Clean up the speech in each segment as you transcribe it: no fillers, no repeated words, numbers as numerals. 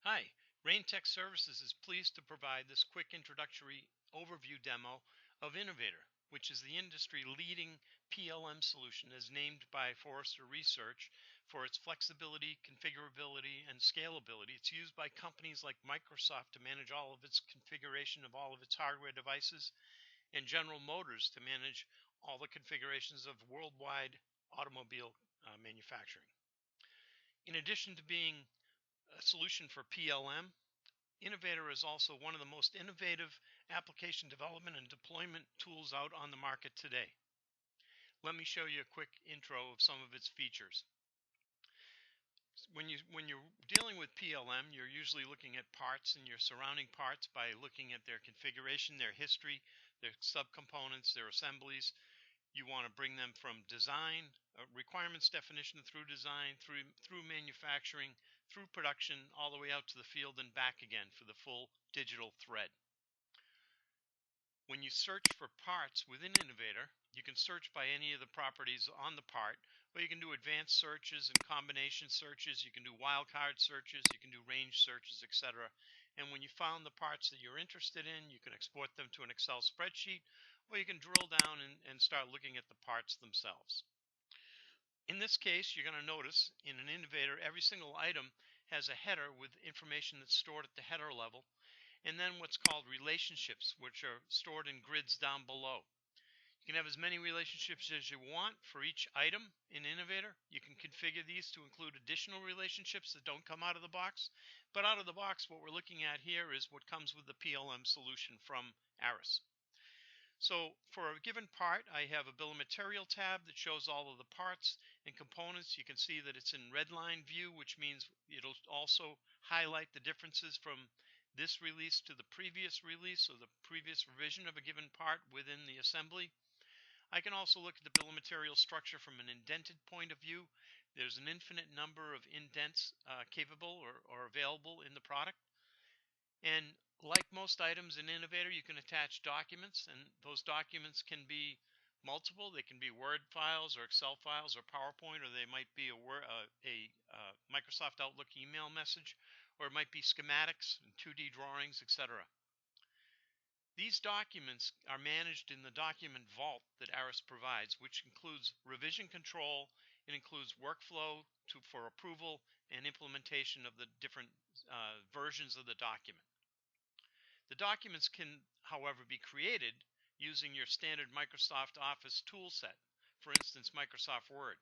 Hi, Rain Tech Services is pleased to provide this quick introductory overview demo of Innovator, which is the industry leading PLM solution as named by Forrester Research for its flexibility, configurability, and scalability. It's used by companies like Microsoft to manage all of its configuration of all of its hardware devices, and General Motors to manage all the configurations of worldwide automobile manufacturing. In addition to being a solution for PLM, Innovator is also one of the most innovative application development and deployment tools out on the market today. Let me show you a quick intro of some of its features. When you're dealing with PLM, you're usually looking at parts and your surrounding parts by looking at their configuration, their history, their subcomponents, their assemblies. You want to bring them from design, requirements definition through design, through manufacturing, through production, all the way out to the field and back again for the full digital thread. When you search for parts within Innovator, you can search by any of the properties on the part, or you can do advanced searches and combination searches, you can do wildcard searches, you can do range searches, etc. And when you found the parts that you're interested in, you can export them to an Excel spreadsheet, or you can drill down and start looking at the parts themselves. In this case, you're going to notice in an Innovator, every single item has a header with information that's stored at the header level, and then what's called relationships, which are stored in grids down below. You can have as many relationships as you want for each item in Innovator. You can configure these to include additional relationships that don't come out of the box. But out of the box, what we're looking at here is what comes with the PLM solution from Aris. So for a given part, I have a bill of material tab that shows all of the parts and components. You can see that it's in red line view, which means it'll also highlight the differences from this release to the previous release or the previous revision of a given part within the assembly. I can also look at the bill of material structure from an indented point of view. There's an infinite number of indents capable or available in the product. And like most items in Innovator, you can attach documents, and those documents can be multiple. They can be Word files or Excel files or PowerPoint, or they might be a Microsoft Outlook email message, or it might be schematics and 2D drawings, etc. These documents are managed in the document vault that Aris provides, which includes revision control. It includes workflow for approval and implementation of the different versions of the document. The documents can, however, be created using your standard Microsoft Office toolset, for instance, Microsoft Word.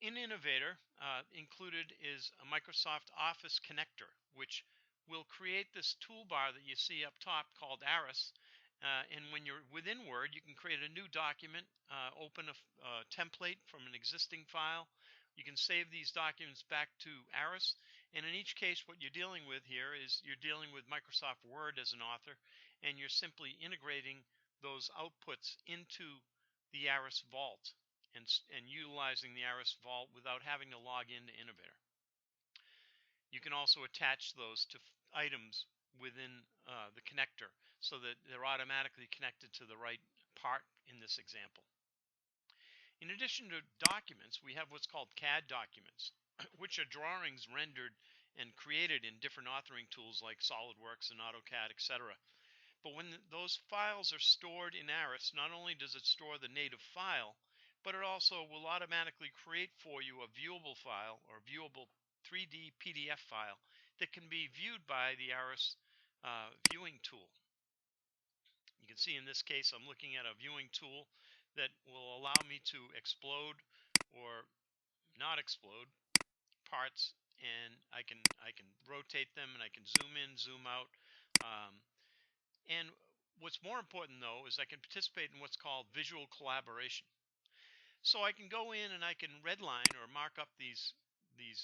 In Innovator, included is a Microsoft Office connector, which will create this toolbar that you see up top called Aris. And when you're within Word, you can create a new document, open a template from an existing file. You can save these documents back to Aris. And in each case, what you're dealing with here is you're dealing with Microsoft Word as an author, and you're simply integrating those outputs into the Aris Vault and utilizing the Aris Vault without having to log into Innovator. You can also attach those to items within the connector so that they're automatically connected to the right part in this example. In addition to documents, we have what's called CAD documents, which are drawings rendered and created in different authoring tools like SolidWorks and AutoCAD, etc. But when those files are stored in Aris, not only does it store the native file, but it also will automatically create for you a viewable file or viewable 3D PDF file that can be viewed by the Aris viewing tool. You can see in this case I'm looking at a viewing tool that will allow me to explode or not explode parts, and I can rotate them, and I can zoom in, zoom out. And what's more important though is I can participate in what's called visual collaboration. So I can go in and I can redline or mark up these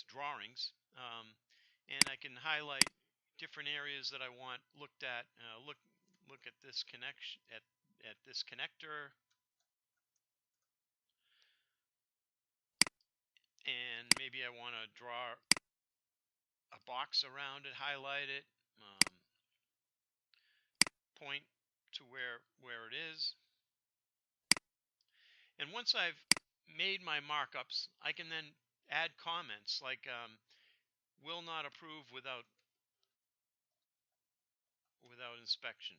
drawings, and I can highlight different areas that I want looked at. Look at this connection at this connector, and maybe I want to draw a box around it, highlight it, point to where it is. And once I've made my markups, I can then add comments like will not approve without inspection.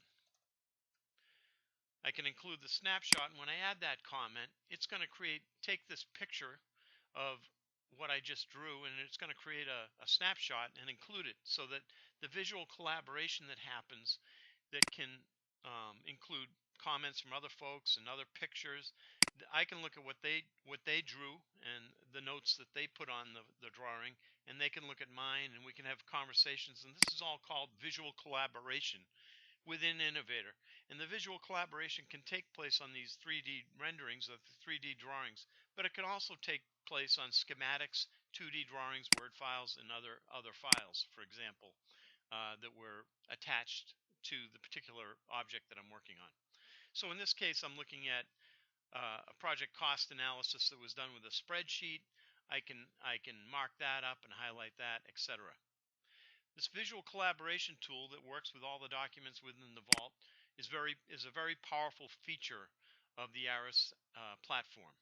I can include the snapshot, and when I add that comment, it's going to take this picture of what I just drew, and it's going to create a snapshot and include it, so that the visual collaboration that happens, that can include comments from other folks and other pictures. I can look at what they drew and the notes that they put on the drawing, and they can look at mine, and we can have conversations. And this is all called visual collaboration within Innovator. And the visual collaboration can take place on these 3D renderings of the 3D drawings, but it can also take place on schematics, 2D drawings, Word files, and other files, for example, that were attached to the particular object that I'm working on. So in this case, I'm looking at a project cost analysis that was done with a spreadsheet. I can mark that up and highlight that, etc. This visual collaboration tool that works with all the documents within the Vault is a very powerful feature of the ARIS platform.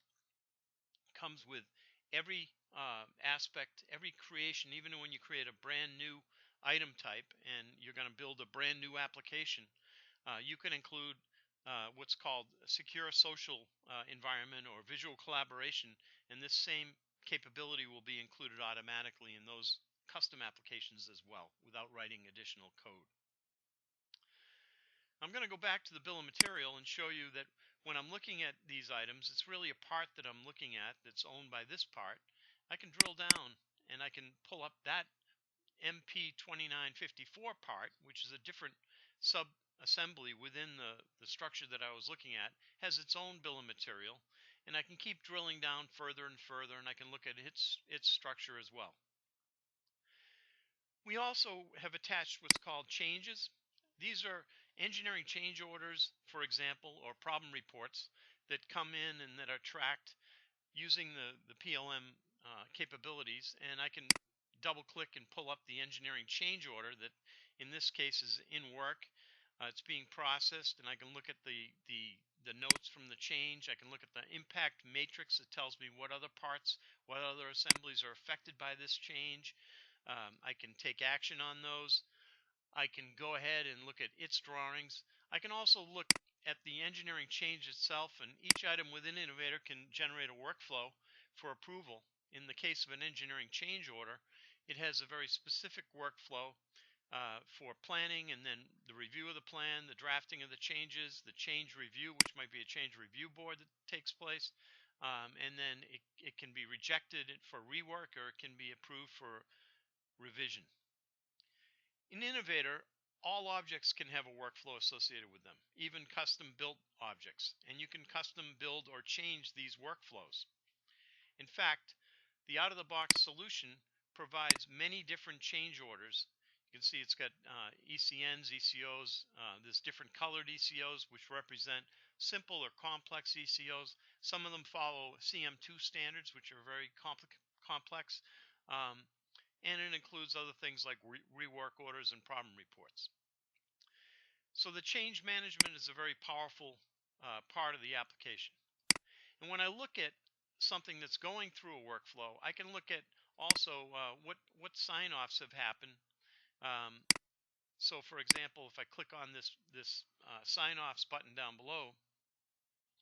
It comes with every aspect, every creation, even when you create a brand new item type and you're going to build a brand new application, you can include what's called a secure social environment or visual collaboration, and this same capability will be included automatically in those custom applications as well, without writing additional code. I'm going to go back to the bill of material and show you that when I'm looking at these items, it's really a part that I'm looking at that's owned by this part. I can drill down and I can pull up that MP2954 part, which is a different sub-assembly within the structure that I was looking at, has its own bill of material, and I can keep drilling down further and further, and I can look at its structure as well. We also have attached what's called changes. These are engineering change orders, for example, or problem reports that come in and that are tracked using the PLM capabilities, and I can double click and pull up the engineering change order that in this case is in work. It's being processed, and I can look at the notes from the change. I can look at the impact matrix that tells me what other parts, what other assemblies are affected by this change. I can take action on those. I can go ahead and look at its drawings. I can also look at the engineering change itself, and each item within Innovator can generate a workflow for approval. In the case of an engineering change order, it has a very specific workflow for planning, and then the review of the plan, the drafting of the changes, the change review, which might be a change review board that takes place, and then it can be rejected for rework, or it can be approved for revision. In Innovator, all objects can have a workflow associated with them, even custom-built objects, and you can custom build or change these workflows. In fact, the out-of-the-box solution provides many different change orders. You can see it's got ECNs, ECOs, there's different colored ECOs which represent simple or complex ECOs. Some of them follow CM2 standards, which are very complex. And it includes other things like rework orders and problem reports. So the change management is a very powerful part of the application. And when I look at something that's going through a workflow, I can look at also what sign-offs have happened. So for example, if I click on this sign-offs button down below,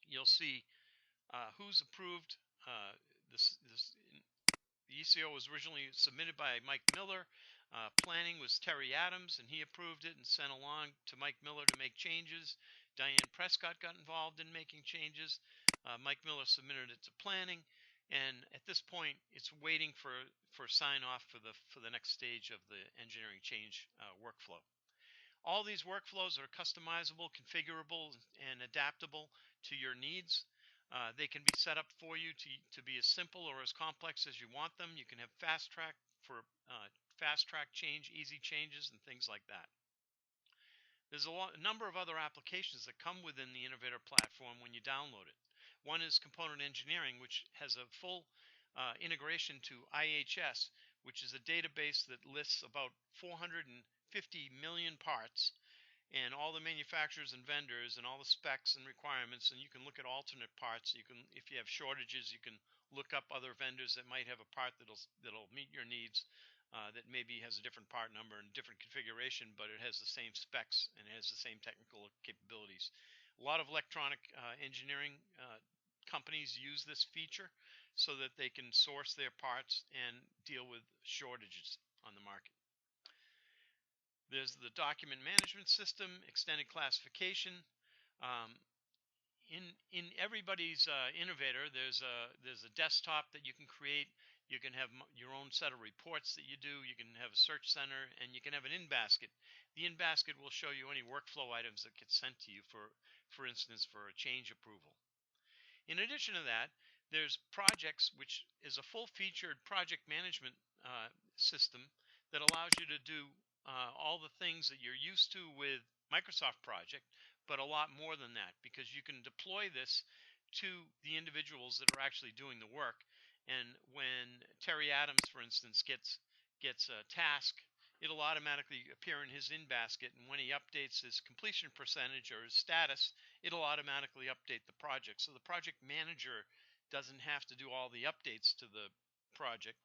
you'll see who's approved this the ECO was originally submitted by Mike Miller. Planning was Terry Adams, and he approved it and sent along to Mike Miller to make changes. Diane Prescott got involved in making changes. Mike Miller submitted it to planning, and at this point, it's waiting for sign off for the next stage of the engineering change workflow. All these workflows are customizable, configurable, and adaptable to your needs. They can be set up for you to be as simple or as complex as you want them. You can have fast track for fast track change, easy changes, and things like that. There's a number of other applications that come within the Innovator platform when you download it. One is component engineering, which has a full integration to IHS, which is a database that lists about 450 million parts, and all the manufacturers and vendors and all the specs and requirements, and you can look at alternate parts. You can, if you have shortages, you can look up other vendors that might have a part that'll meet your needs. that maybe has a different part number and different configuration, but it has the same specs and it has the same technical capabilities. A lot of electronic engineering companies use this feature so that they can source their parts and deal with shortages on the market. There's the document management system, extended classification. Um, in everybody's Innovator, there's a desktop that you can create. You can have your own set of reports that you do. You can have a search center, and you can have an in basket. The in basket will show you any workflow items that get sent to you for instance, for a change approval. In addition to that, there's projects, which is a full-featured project management system that allows you to do all the things that you're used to with Microsoft Project, but a lot more than that, because you can deploy this to the individuals that are actually doing the work. And when Terry Adams, for instance, gets a task, it'll automatically appear in his in basket, and when he updates his completion percentage or his status, it'll automatically update the project. So the project manager doesn't have to do all the updates to the project.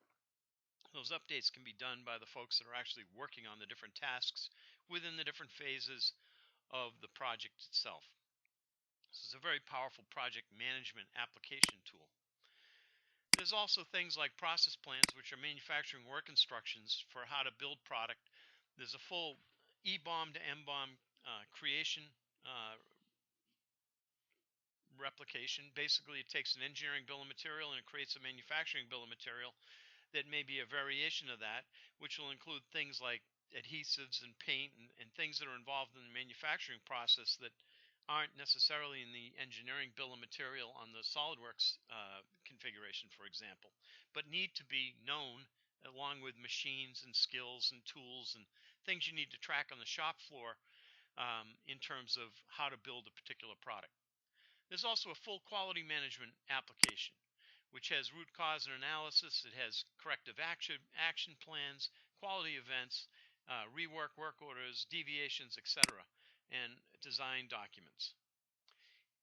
Those updates can be done by the folks that are actually working on the different tasks within the different phases of the project itself. So it's a very powerful project management application tool. There's also things like process plans, which are manufacturing work instructions for how to build product. There's a full EBOM to MBOM creation replication. Basically, it takes an engineering bill of material and it creates a manufacturing bill of material that may be a variation of that, which will include things like adhesives and paint and things that are involved in the manufacturing process that aren't necessarily in the engineering bill of material on the SolidWorks configuration, for example, but need to be known along with machines and skills and tools and things you need to track on the shop floor in terms of how to build a particular product. There's also a full quality management application, which has root cause and analysis. It has corrective action plans, quality events, rework work orders, deviations, etc., and design documents.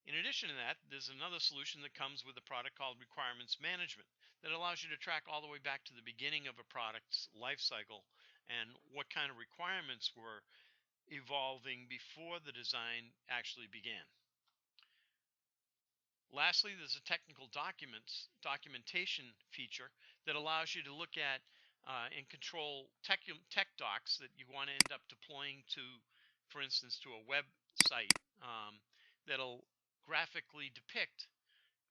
In addition to that, there's another solution that comes with a product called requirements management that allows you to track all the way back to the beginning of a product's life cycle and what kind of requirements were evolving before the design actually began. Lastly, there's a technical documentation feature that allows you to look at and control tech docs that you want to end up deploying to, for instance, to a website that'll graphically depict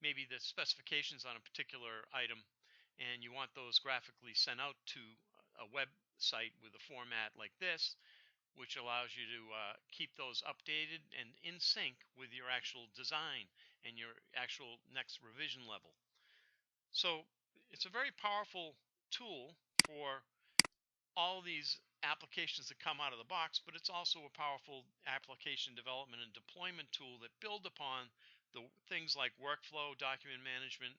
maybe the specifications on a particular item, and you want those graphically sent out to a website with a format like this, which allows you to keep those updated and in sync with your actual design and your actual next revision level. So it's a very powerful tool for all these applications that come out of the box, but it's also a powerful application development and deployment tool that build upon the things like workflow, document management,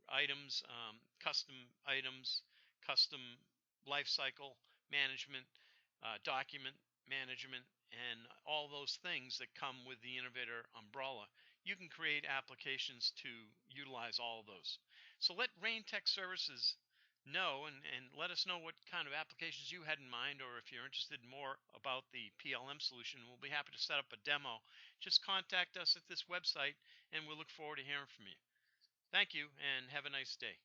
items, custom items, custom lifecycle management, document management, and all those things that come with the Innovator umbrella. You can create applications to utilize all of those. So let Rain Tech Services know and let us know what kind of applications you had in mind, or if you're interested more about the PLM solution, we'll be happy to set up a demo. Just contact us at this website and we'll look forward to hearing from you. Thank you and have a nice day.